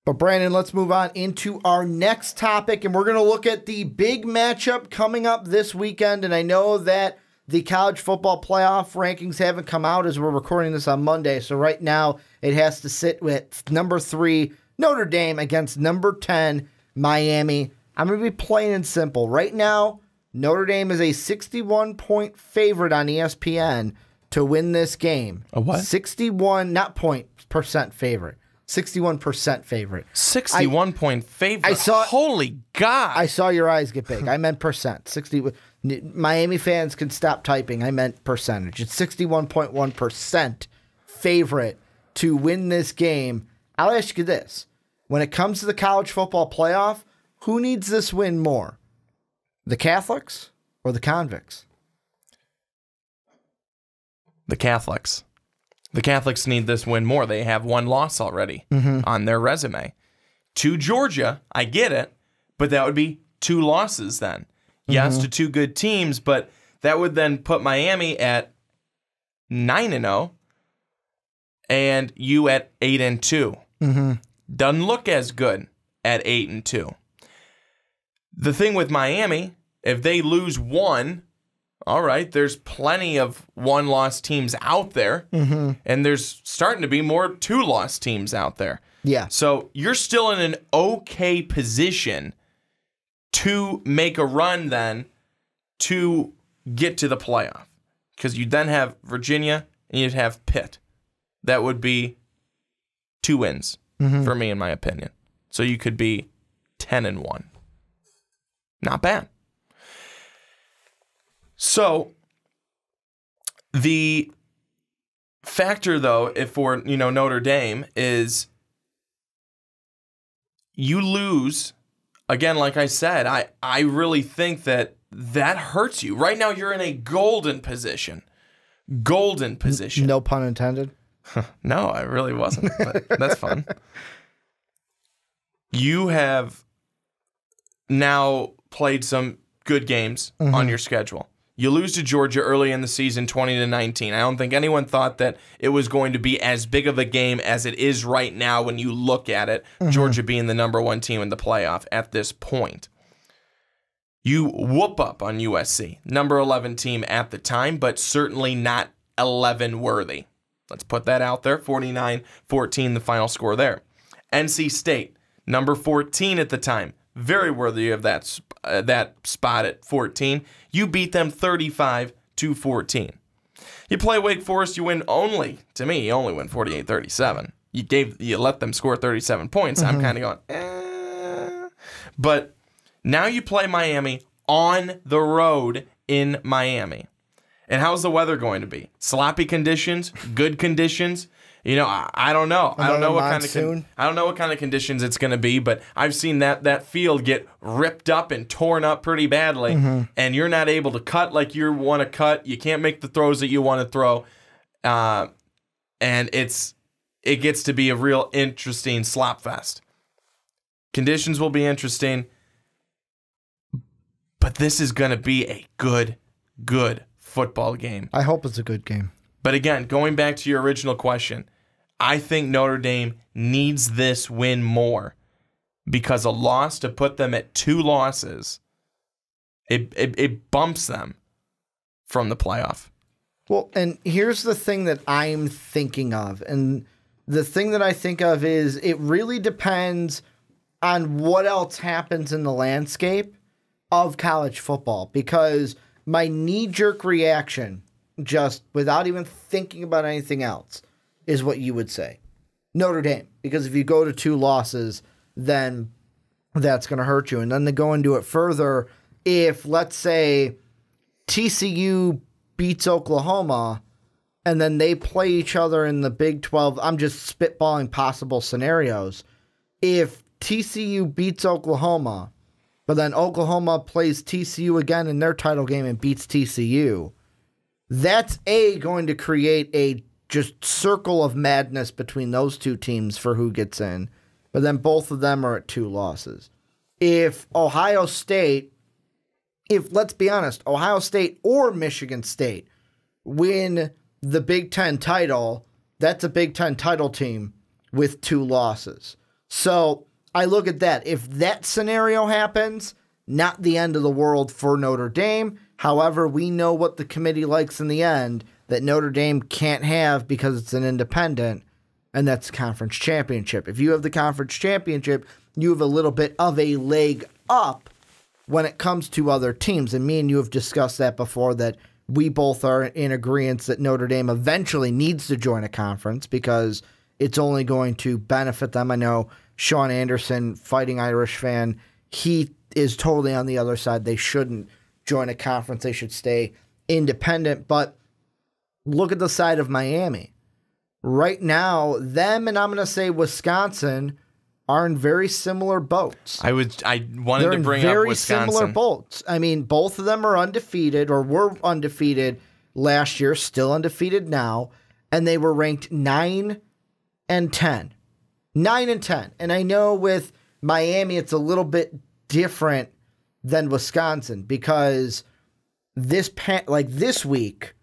But Brandon, let's move on into our next topic, and we're going to look at the big matchup coming up this weekend. And I know that the college football playoff rankings haven't come out as we're recording this on Monday, so right now it has to sit with number 3, Notre Dame, against number 10, Miami. I'm going to be plain and simple. Right now, Notre Dame is a 61-point favorite on ESPN to win this game. A what? 61, not point, percent favorite. 61% favorite. 61-point favorite. I saw. Holy God! I saw your eyes get big. I meant percent. 60. Miami fans can stop typing. I meant percentage. It's 61.1% favorite to win this game. I'll ask you this: when it comes to the college football playoff, who needs this win more, the Catholics or the convicts? The Catholics. The Catholics need this win more. They have one loss already on their resume. To Georgia, I get it, but that would be 2 losses then. Yes, to 2 good teams, but that would then put Miami at 9-0 and you at 8-2. Doesn't look as good at 8-2. The thing with Miami, if they lose 1, all right, there's plenty of 1-loss teams out there, and there's starting to be more 2-loss teams out there. Yeah. So you're still in an okay position to make a run then to get to the playoff, because you then have Virginia and you'd have Pitt. That would be 2 wins for me, in my opinion. So you could be 10-1. Not bad. So the factor, though, if for Notre Dame, is you lose again. Like I said, I really think that hurts you right now. You're in a golden position. Golden position. No pun intended. No, I really wasn't. But that's fun. You have now played some good games on your schedule. You lose to Georgia early in the season, 20-19. I don't think anyone thought that it was going to be as big of a game as it is right now when you look at it, Georgia being the number 1 team in the playoff at this point. You whoop up on USC, number 11 team at the time, but certainly not 11 worthy. Let's put that out there, 49-14 the final score there. NC State, number 14 at the time, very worthy of that spot at 14. You beat them 35-14. You play Wake Forest, you win only, to me, you only win 48-37. You let them score 37 points. I'm kind of going, But now you play Miami on the road in Miami. And how's the weather going to be? Sloppy conditions, good conditions. I don't know. I don't know what kind of conditions it's going to be, but I've seen that field get ripped up and torn up pretty badly, and you're not able to cut like you want to cut. You can't make the throws that you want to throw, and it gets to be a real interesting slop fest. Conditions will be interesting, but this is going to be a good football game. I hope it's a good game. But again, going back to your original question, I think Notre Dame needs this win more, because a loss to put them at 2 losses, it bumps them from the playoff. Well, and here's the thing that I'm thinking of. And the thing that I think of is it really depends on what else happens in the landscape of college football, because my knee-jerk reaction, just without even thinking about anything else, is what you would say. Notre Dame. Because if you go to 2 losses, then that's going to hurt you. And then to go into it further, if, let's say, TCU beats Oklahoma, and then they play each other in the Big 12, I'm just spitballing possible scenarios. If TCU beats Oklahoma, but then Oklahoma plays TCU again in their title game and beats TCU, that's going to create a just circle of madness between those 2 teams for who gets in. But then both of them are at 2 losses. If Ohio State, let's be honest, Ohio State or Michigan State win the Big Ten title, that's a Big Ten title team with 2 losses. So I look at that. If that scenario happens, not the end of the world for Notre Dame. However, we know what the committee likes in the end that Notre Dame can't have because it's an independent, and that's conference championship. If you have the conference championship, you have a little bit of a leg up when it comes to other teams. And me and you have discussed that before, that we both are in agreement that Notre Dame eventually needs to join a conference because it's only going to benefit them. I know Sean Anderson, Fighting Irish fan, he is totally on the other side. They shouldn't join a conference. They should stay independent. But look at the side of Miami. Right now, them and I'm going to say Wisconsin are in very similar boats. I wanted to bring up Wisconsin. Very similar boats. I mean, both of them are undefeated or were undefeated last year, still undefeated now, and they were ranked 9 and 10. 9 and 10. And I know with Miami it's a little bit different than Wisconsin because this week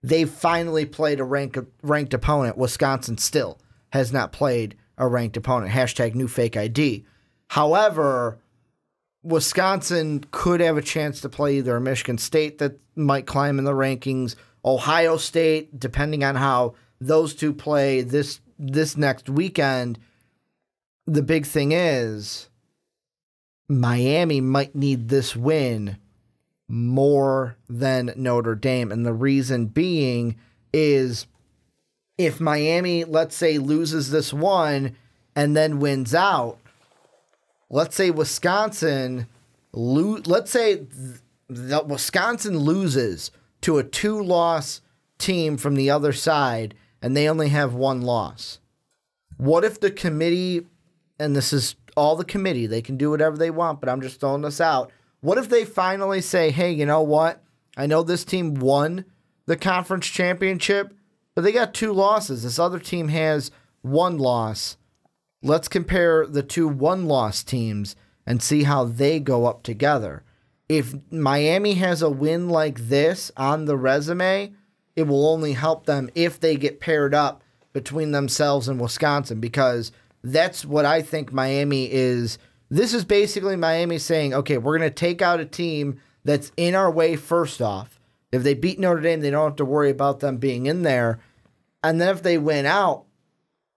they finally played a ranked opponent. Wisconsin still has not played a ranked opponent. Hashtag new fake ID. However, Wisconsin could have a chance to play either a Michigan State that might climb in the rankings, Ohio State, depending on how those two play this next weekend. The big thing is Miami might need this win more than Notre Dame. And the reason being is if Miami, let's say, loses this one and then wins out, let's say Wisconsin loses to a 2-loss team from the other side and they only have 1 loss. What if the committee, and this is all the committee, they can do whatever they want, but I'm just throwing this out. What if they finally say, hey, you know what? I know this team won the conference championship, but they got 2 losses. This other team has 1 loss. Let's compare the 2 1-loss teams and see how they go up together. If Miami has a win like this on the resume, it will only help them if they get paired up between themselves and Wisconsin, because that's what I think Miami is. This is basically Miami saying, okay, we're going to take out a team that's in our way first off. If they beat Notre Dame, they don't have to worry about them being in there. And then if they win out,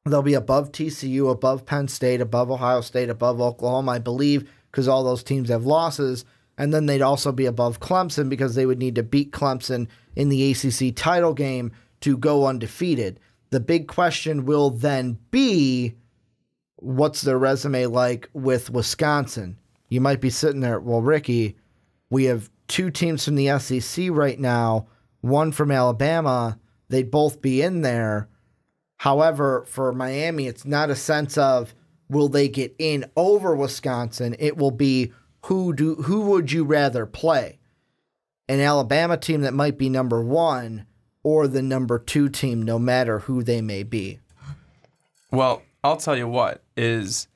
they'll be above TCU, above Penn State, above Ohio State, above Oklahoma, I believe, because all those teams have losses. And then they'd also be above Clemson because they would need to beat Clemson in the ACC title game to go undefeated. The big question will then be, what's their resume like with Wisconsin? You might be sitting there, well, Ricky, we have 2 teams from the SEC right now, 1 from Alabama. They'd both be in there. However, for Miami, it's not a sense of will they get in over Wisconsin. It will be who would you rather play? An Alabama team that might be number 1 or the number 2 team, no matter who they may be. Well, I'll tell you what, is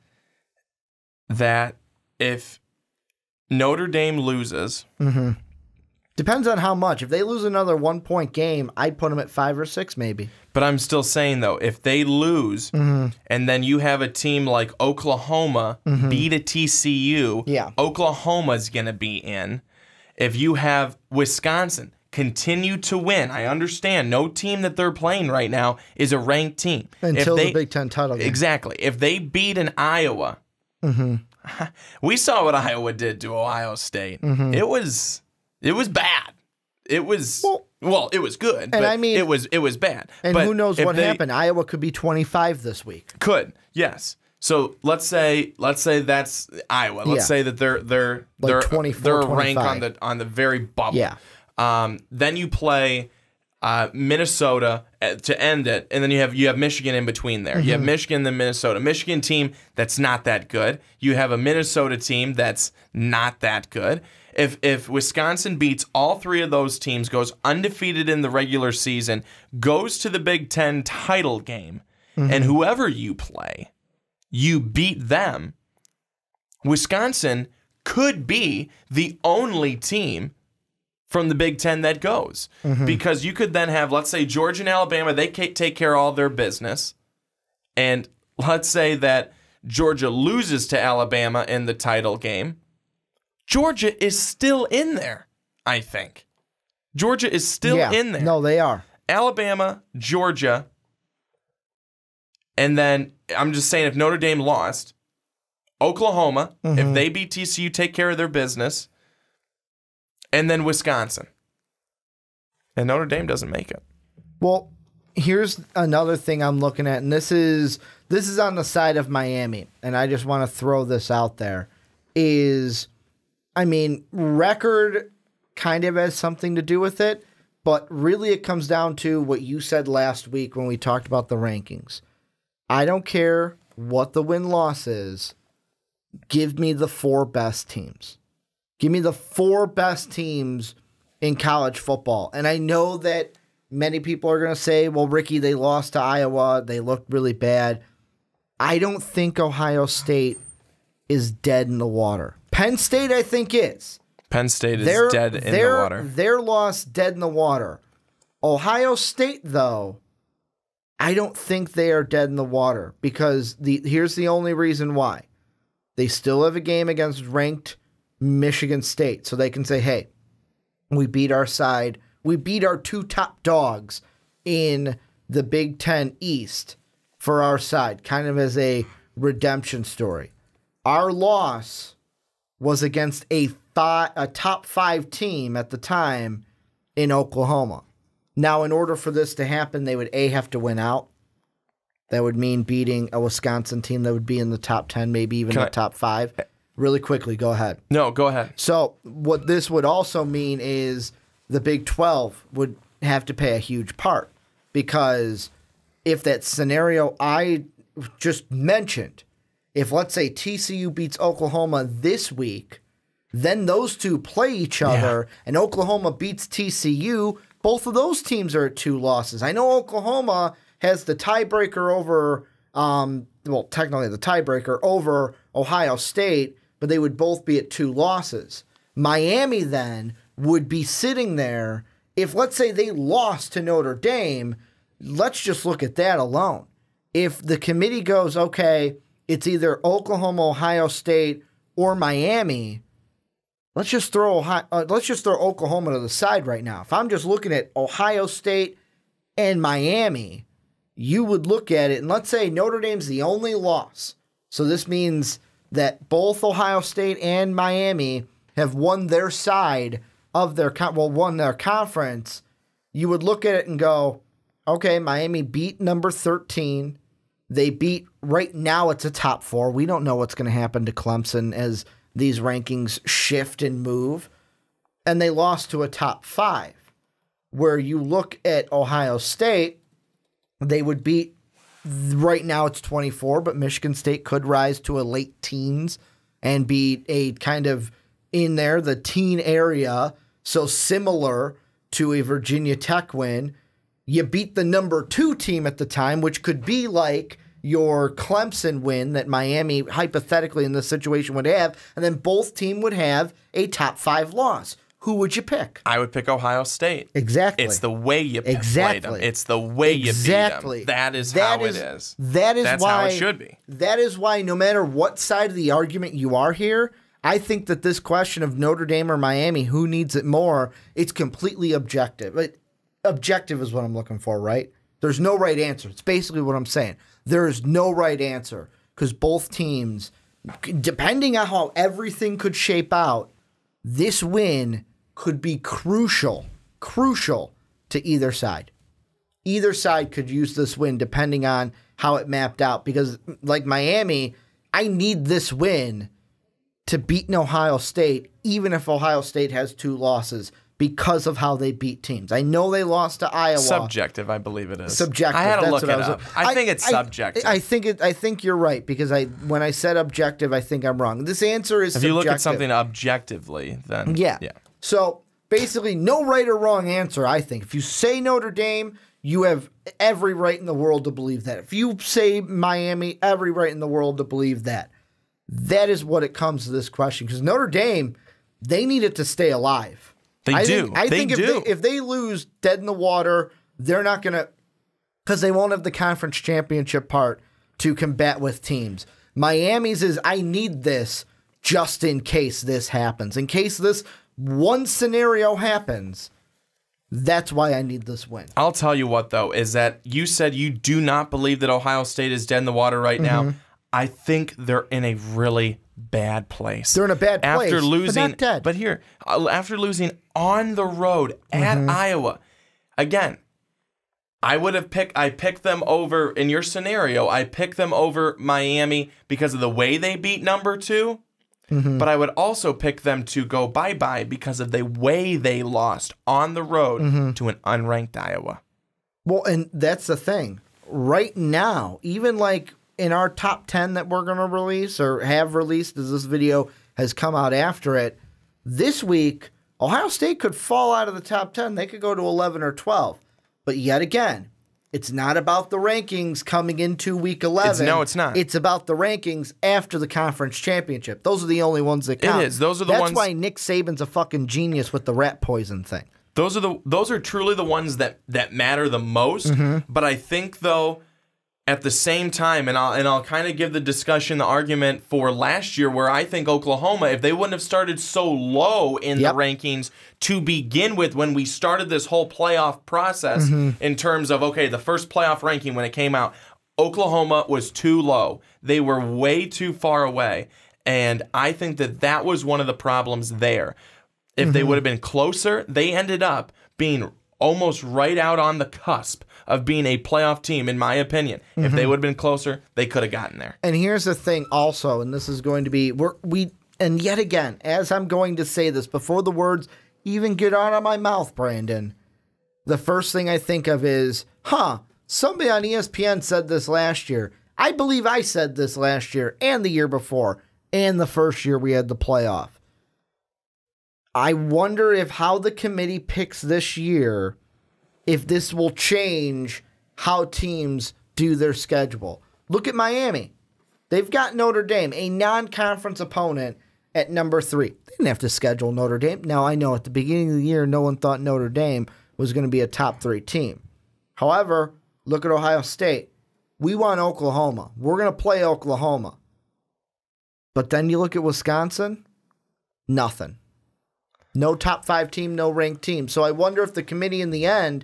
that if Notre Dame loses... Mm-hmm. Depends on how much. If they lose another 1-point game, I'd put them at 5 or 6 maybe. But I'm still saying, though, if they lose and then you have a team like Oklahoma beat a TCU, Oklahoma's going to be in. If you have Wisconsin continue to win, I understand no team that they're playing right now is a ranked team. Until the Big Ten title game. Exactly. If they beat an Iowa, we saw what Iowa did to Ohio State. It was bad. It was it was good, but I mean, it was bad. And but who knows what happened? Iowa could be 25 this week. Could, yes. So let's say that's Iowa. Let's say that they're like 24, they're 25. ranked on the very bubble. Yeah. Then you play Minnesota to end it, and then you have Michigan in between there. You have Michigan, then Minnesota. Michigan team that's not that good. You have a Minnesota team that's not that good. If Wisconsin beats all 3 of those teams, goes undefeated in the regular season, goes to the Big Ten title game, and whoever you play, you beat them, Wisconsin could be the only team from the Big Ten that goes. Because you could then have, let's say, Georgia and Alabama, they take care of all their business. And let's say that Georgia loses to Alabama in the title game, Georgia is still in there, I think. Georgia is still in there. No, they are. Alabama, Georgia, and then I'm just saying if Notre Dame lost, Oklahoma, if they beat TCU, take care of their business, and then Wisconsin. And Notre Dame doesn't make it. Well, here's another thing I'm looking at, and this is on the side of Miami, and I just want to throw this out there, record kind of has something to do with it, but really it comes down to what you said last week when we talked about the rankings. I don't care what the win-loss is. Give me the 4 best teams. Give me the 4 best teams in college football. And I know that many people are going to say, well, Ricky, they lost to Iowa. They looked really bad. I don't think Ohio State is dead in the water. Penn State, I think, is. Penn State is dead in the water. Their loss, dead in the water. Ohio State, though, I don't think they are dead in the water because here's the only reason why. They still have a game against ranked Michigan State, so they can say, hey, we beat our side. We beat our 2 top dogs in the Big Ten East for our side, kind of as a redemption story. Our loss was against a top 5 team at the time in Oklahoma. Now, in order for this to happen, they would have to win out. That would mean beating a Wisconsin team that would be in the top 10, maybe even the top 5. Really quickly, go ahead. No, go ahead. So what this would also mean is the Big 12 would have to play a huge part because if that scenario I just mentioned, if let's say TCU beats Oklahoma this week, then those two play each other and Oklahoma beats TCU, both of those teams are at 2 losses. I know Oklahoma has the tiebreaker over, technically the tiebreaker over Ohio State, but they would both be at 2 losses. Miami then would be sitting there. If, let's say, they lost to Notre Dame, let's just look at that alone. If the committee goes, okay, it's either Oklahoma, Ohio State, or Miami, let's just throw Oklahoma to the side right now. If I'm just looking at Ohio State and Miami, you would look at it, and let's say Notre Dame's the only loss. So this means that both Ohio State and Miami have won their side of won their conference. You would look at it and go, okay, Miami beat number 13. They beat, right now it's a top 4. We don't know what's going to happen to Clemson as these rankings shift and move. And they lost to a top 5. Where you look at Ohio State, they would beat, right now it's 24, but Michigan State could rise to a late teens and be a kind of in there, the teen area, so similar to a Virginia Tech win. You beat the number 2 team at the time, which could be like your Clemson win that Miami hypothetically in this situation would have, and then both teams would have a top 5 loss. Who would you pick? I would pick Ohio State. Exactly. It's the way you play them. It's the way you beat them. That is how it is. That's how it should be. That is why no matter what side of the argument you are here, I think that this question of Notre Dame or Miami, who needs it more, it's completely objective. Objective is what I'm looking for, right? There's no right answer. It's basically what I'm saying. There is no right answer because both teams, depending on how everything could shape out, this win could be crucial to either side. Either side could use this win depending on how it mapped out because, like Miami, I need this win to beat Ohio State, even if Ohio State has 2 losses, because of how they beat teams. I know they lost to Iowa. Subjective, I believe it is. Subjective. I had to look it up. I think it's subjective. I think you're right because when I said objective, I think I'm wrong. This answer is subjective. If you look at something objectively, then yeah. So basically, no right or wrong answer. I think if you say Notre Dame, you have every right in the world to believe that. If you say Miami, every right in the world to believe that. That is what it comes to this question because Notre Dame, they need it to stay alive. I think if they lose dead in the water, they're not going to, because they won't have the conference championship part to combat with teams. Miami's is, I need this just in case this happens. In case this one scenario happens, that's why I need this win. I'll tell you what, though, is that you said you do not believe that Ohio State is dead in the water right now. I think they're in a really bad place. They're in a bad place, after losing, but not dead. But here, after losing on the road at Iowa, again, I picked them over, in your scenario, I picked them over Miami because of the way they beat number 2. But I would also pick them to go bye-bye because of the way they lost on the road to an unranked Iowa. Well, and that's the thing. Right now, even like in our top 10 that we're going to release or have released as this video has come out after it, this week, Ohio State could fall out of the top 10. They could go to 11 or 12. But yet again, it's not about the rankings coming into week 11. It's not. It's about the rankings after the conference championship. Those are the only ones that count. It is. Those are the ones. That's why Nick Saban's a fucking genius with the rat poison thing. Those are truly the ones that matter the most. But I think, though, at the same time, and I'll kind of give the discussion, the argument for last year, where I think Oklahoma, if they wouldn't have started so low in the rankings to begin with when we started this whole playoff process in terms of, okay, the first playoff ranking when it came out, Oklahoma was too low. They were way too far away. And I think that was one of the problems there. If they would have been closer, they ended up being almost right out on the cusp of being a playoff team, in my opinion. If they would have been closer, they could have gotten there. And here's the thing also, and this is going to be, and yet again, as I'm going to say this, before the words even get out of my mouth, Brandon, the first thing I think of is, somebody on ESPN said this last year. I believe I said this last year and the year before and the first year we had the playoff. I wonder if how the committee picks this year, if this will change how teams do their schedule. Look at Miami. They've got Notre Dame, a non-conference opponent, at number 3. They didn't have to schedule Notre Dame. Now, I know at the beginning of the year, no one thought Notre Dame was going to be a top 3 team. However, look at Ohio State. We want Oklahoma. We're going to play Oklahoma. But then you look at Wisconsin, nothing. No top 5 team, no ranked team. So I wonder if the committee in the end,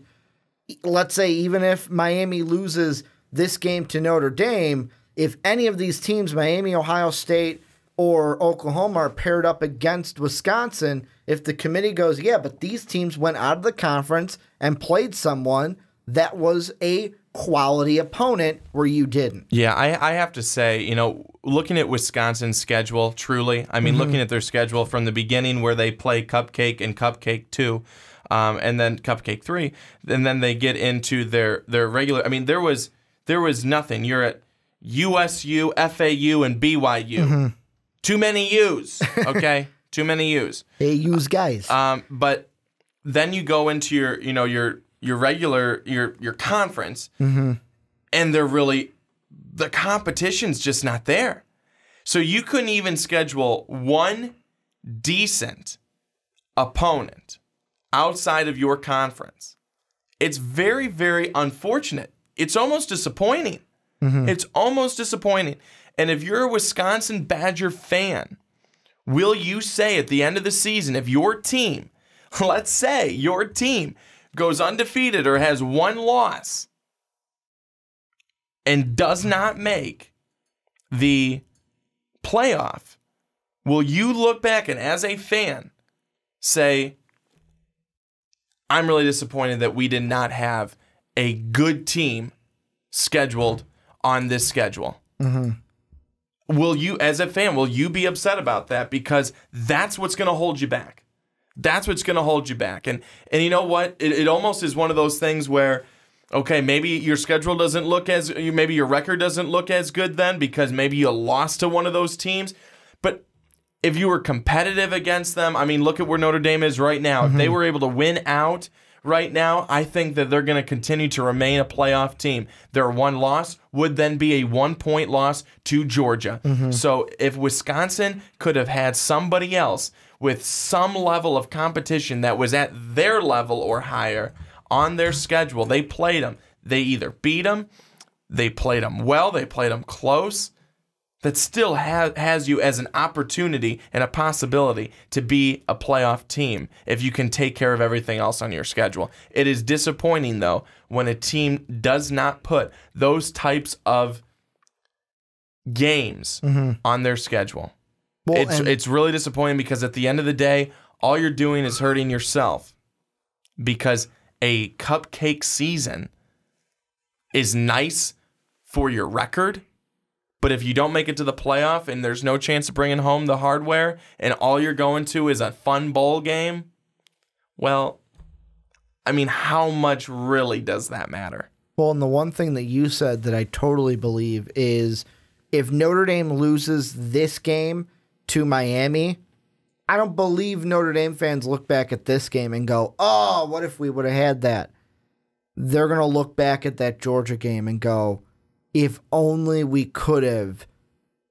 let's say even if Miami loses this game to Notre Dame, if any of these teams, Miami, Ohio State, or Oklahoma, are paired up against Wisconsin, if the committee goes, yeah, but these teams went out of the conference and played someone that was a quality opponent where you didn't. Yeah, I have to say, looking at Wisconsin's schedule, truly, I mean, looking at their schedule from the beginning where they play Cupcake and Cupcake 2, and then Cupcake 3, and then they get into their regular, I mean, there was nothing. You're at USU, FAU, and BYU. Too many U's, okay? Too many U's. They use guys. But then you go into your regular your conference, and the competition's just not there. So you couldn't even schedule one decent opponent outside of your conference. It's very, very unfortunate. It's almost disappointing. It's almost disappointing. And if you're a Wisconsin Badger fan, will you say at the end of the season, if your team, let's say your team goes undefeated or has one loss and does not make the playoff, will you look back and as a fan say, I'm really disappointed that we did not have a good team scheduled on this schedule? Will you, as a fan, will you be upset about that? Because that's what's going to hold you back. That's what's going to hold you back. And you know what? It almost is one of those things where, okay, maybe your schedule doesn't look as, maybe your record doesn't look as good then because maybe you lost to one of those teams. But if you were competitive against them, I mean, look at where Notre Dame is right now. If they were able to win out right now, I think that they're going to continue to remain a playoff team. Their one loss would then be a 1-point loss to Georgia. So if Wisconsin could have had somebody else with some level of competition that was at their level or higher on their schedule, they played them. They either beat them, they played them well, they played them close. that still has you as an opportunity and a possibility to be a playoff team if you can take care of everything else on your schedule. It is disappointing, though, when a team does not put those types of games on their schedule. Well, it's really disappointing because at the end of the day, all you're doing is hurting yourself, because a cupcake season is nice for your record, but if you don't make it to the playoff and there's no chance of bringing home the hardware and all you're going to is a fun bowl game, well, I mean, how much really does that matter? Well, and the one thing that you said that I totally believe is if Notre Dame loses this game to Miami, I don't believe Notre Dame fans look back at this game and go, oh, what if we would have had that? They're going to look back at that Georgia game and go, if only we could have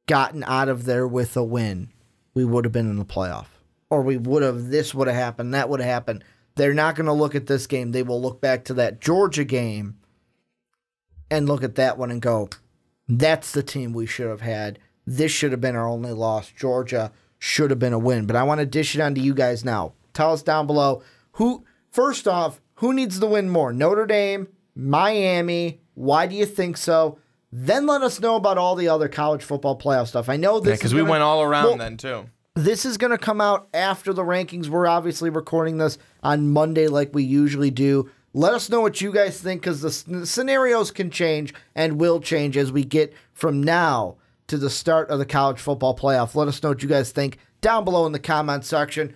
gotten out of there with a win, we would have been in the playoff. Or this would have happened, that would have happened. They're not going to look at this game. They will look back to that Georgia game and look at that one and go, that's the team we should have had. This should have been our only loss. Georgia should have been a win. But I want to dish it on to you guys now. Tell us down below, first off, who needs to win more? Notre Dame, Miami, why do you think so? Then let us know about all the other college football playoff stuff. I know this because we went all around then too. This is going to come out after the rankings. We're obviously recording this on Monday like we usually do. Let us know what you guys think, because the scenarios can change and will change as we get from now to the start of the college football playoff. Let us know what you guys think down below in the comment section.